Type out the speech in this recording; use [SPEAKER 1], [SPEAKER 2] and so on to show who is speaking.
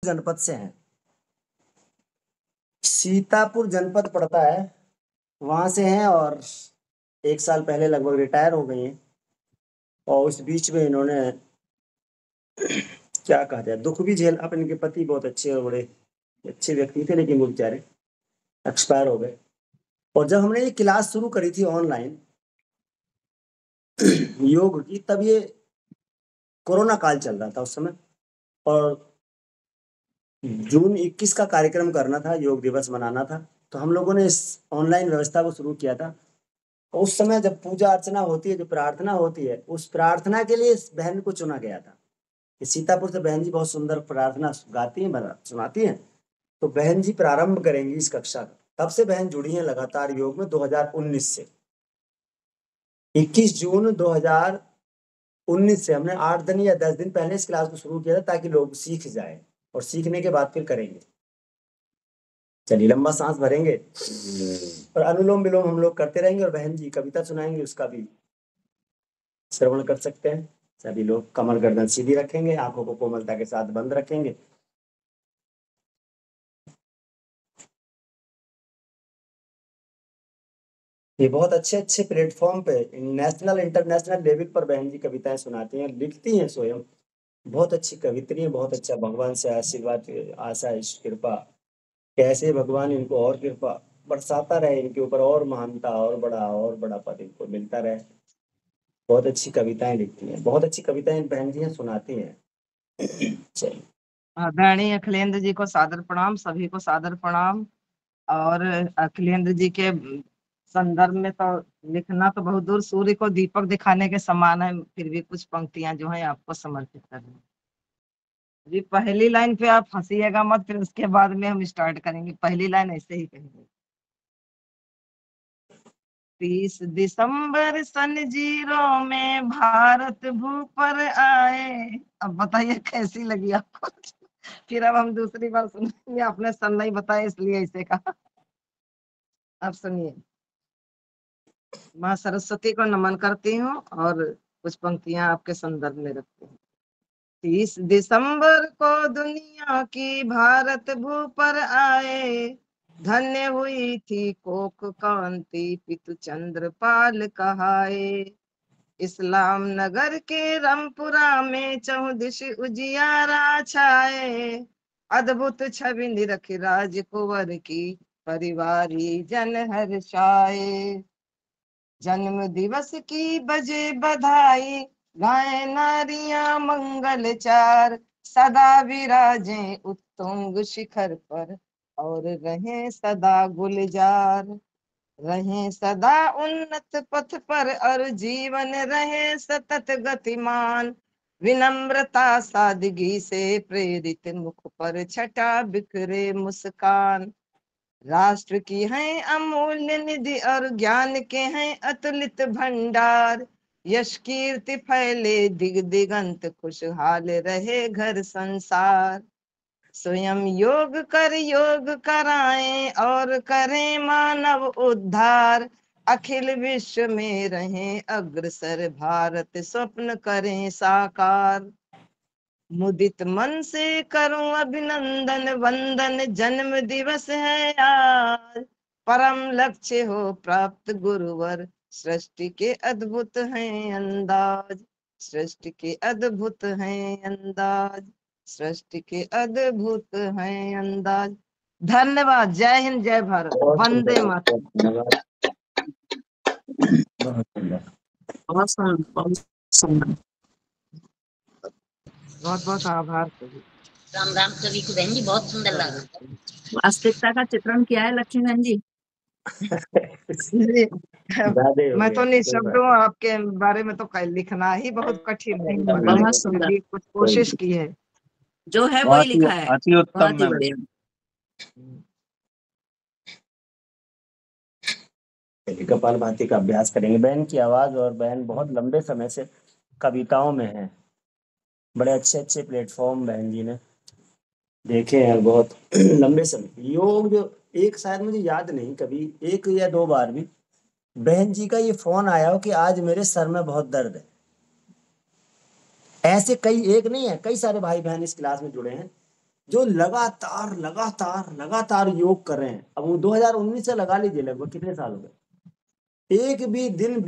[SPEAKER 1] जनपद से हैं। सीतापुर जनपद पड़ता है, वहां से हैं और 1 साल पहले लगभग रिटायर हो गई हैं। और उस बीच में इन्होंने क्या कहा जाए, दुख भी झेल। अब इनके पति बहुत अच्छे और बड़े अच्छे व्यक्ति थे, लेकिन वो बेचारे एक्सपायर हो गए। और जब हमने ये क्लास शुरू करी थी ऑनलाइन योग की, तब ये कोरोना काल चल रहा था उस समय। और जून 21 का कार्यक्रम करना था, योग दिवस मनाना था। तो हम लोगों ने इस ऑनलाइन व्यवस्था को शुरू किया था। और उस समय जब पूजा अर्चना होती है, जो प्रार्थना होती है, उस प्रार्थना के लिए इस बहन को चुना गया था। ये सीतापुर से बहन जी बहुत सुंदर प्रार्थना गाती हैं, सुनाती हैं। तो बहन जी प्रारंभ करेंगी इस कक्षा का। तब से बहन जुड़ी हैं लगातार योग में 2019 से। 21 जून 2019 से हमने 8 दिन या 10 दिन पहले इस क्लास को शुरू किया था, ताकि लोग सीख जाए और सीखने के बाद फिर करेंगे। चलिए लंबा सांस भरेंगे और अनुलोम विलोम हम लोग करते रहेंगे, और बहन जी कविता सुनाएंगे, उसका भी श्रवण कर सकते हैं। सभी लोग कमर गर्दन सीधी रखेंगे, आंखों को कोमलता के साथ बंद रखेंगे। ये बहुत अच्छे अच्छे प्लेटफॉर्म पे नेशनल इंटरनेशनल लेवल पर बहन जी कविताएं सुनाती हैं, लिखती हैं स्वयं। बहुत अच्छी कवित्री है, बहुत अच्छा। भगवान से आशीर्वाद, आशा, इष्ट कृपा, कैसे भगवान इनको और कृपा बरसाता रहे इनके ऊपर, और महानता और बड़ा पद इनको मिलता रहे। बहुत अच्छी कविताएं लिखती हैं, बहुत अच्छी कविताएं बहन जी हैं, सुनाती हैं। चलिए।
[SPEAKER 2] आदरणीय अखिलेंद्र जी को सादर प्रणाम, सभी को सादर प्रणाम। और अखिलेंद्र जी के संदर्भ में तो लिखना तो बहुत दूर, सूर्य को दीपक दिखाने के समान है, फिर भी कुछ पंक्तियां जो है आपको समर्पित कर रही जी। पहली लाइन पे आप हंसीएगा मत, फिर उसके बाद में हम स्टार्ट करेंगे। पहली लाइन ऐसे ही कहेंगे। 30 दिसंबर सन 0 में भारत भू पर आए। अब बताइए कैसी लगी आपको? फिर अब हम दूसरी बार सुनेंगे, आपने सन नहीं बताया इसलिए ऐसे कहा। अब सुनिए। माँ सरस्वती को नमन करती हूँ और कुछ पंक्तियां आपके संदर्भ में रखती हूँ। 30 दिसंबर को दुनिया की भारत भू पर आए, धन्य हुई थी कोक कांति पितु चंद्रपाल कहाए। इस्लाम नगर के रामपुरा में चहुदिश उजियारा छाए, अद्भुत छवि निरख राज कुंवर की परिवारी जन हर्षाए। जन्म दिवस की बजे बधाई, गाए नारियां मंगल चार, सदा विराजे उत्तुंग शिखर पर और रहे सदा गुलजार। रहे सदा उन्नत पथ पर और जीवन रहे सतत गतिमान, विनम्रता सादगी से प्रेरित मुख पर छटा बिखरे मुस्कान। राष्ट्र की है अमूल्य निधि और ज्ञान के हैं अतुलित भंडार, यश कीर्ति फैले दिग दिगंत खुशहाल रहे घर संसार। स्वयं योग कर योग कराएं और करें मानव उद्धार, अखिल विश्व में रहें अग्रसर भारत स्वप्न करें साकार। मुदित मन से करूं अभिनंदन वंदन, जन्म दिवस है आज, परम लक्ष्य हो प्राप्त गुरुवर, सृष्टि के अद्भुत हैं अंदाज। सृष्टि के अद्भुत हैं अंदाज, सृष्टि के अद्भुत हैं अंदाज। धन्यवाद। जय हिंद, जय भारत,
[SPEAKER 1] बहुत
[SPEAKER 2] वंदे
[SPEAKER 1] सुंदर,
[SPEAKER 2] मातरम।
[SPEAKER 1] धन्यवाद। बहुत सुंदर।
[SPEAKER 2] बहुत सुंदर, बहुत सुंदर। बहुत बहुत आभार सभी।
[SPEAKER 3] राम राम सभी को बहन जी, बहुत सुंदर लगा।
[SPEAKER 2] वास्तविकता का चित्रण किया है लक्ष्मी बहन जी।
[SPEAKER 1] ज्यादा हो
[SPEAKER 2] मैं
[SPEAKER 1] गया,
[SPEAKER 2] तो
[SPEAKER 1] कोई
[SPEAKER 2] निःशब्द
[SPEAKER 1] बात
[SPEAKER 2] हूँ,
[SPEAKER 1] नहीं।
[SPEAKER 2] आपके बारे में तो लिखना ही बहुत कठिन है, पर
[SPEAKER 1] नहीं,
[SPEAKER 2] मैंने
[SPEAKER 1] नहीं,
[SPEAKER 2] अभी कुछ कोशिश की है।
[SPEAKER 4] जो है वही लिखा है,
[SPEAKER 5] अति उत्तम
[SPEAKER 4] बहुत ही
[SPEAKER 5] मैम।
[SPEAKER 4] बढ़िया।
[SPEAKER 1] चलिए कपालभाति का अभ्यास करेंगे। बहन की आवाज, और बहन बहुत लंबे समय से कविताओं में है। बड़े अच्छे अच्छे प्लेटफॉर्म बहन जी ने देखे हैं बहुत लंबे समय। योग जो एक, शायद मुझे याद नहीं, कभी 1 या 2 बार भी बहन जी का ये फोन आया हो कि आज मेरे सर में बहुत दर्द है। ऐसे कई, एक नहीं है, कई सारे भाई बहन इस क्लास में जुड़े हैं जो लगातार लगातार लगातार योग कर रहे हैं। अब वो 2019 से लगा लीजिए, लगभग कितने साल हो गए, एक भी दिन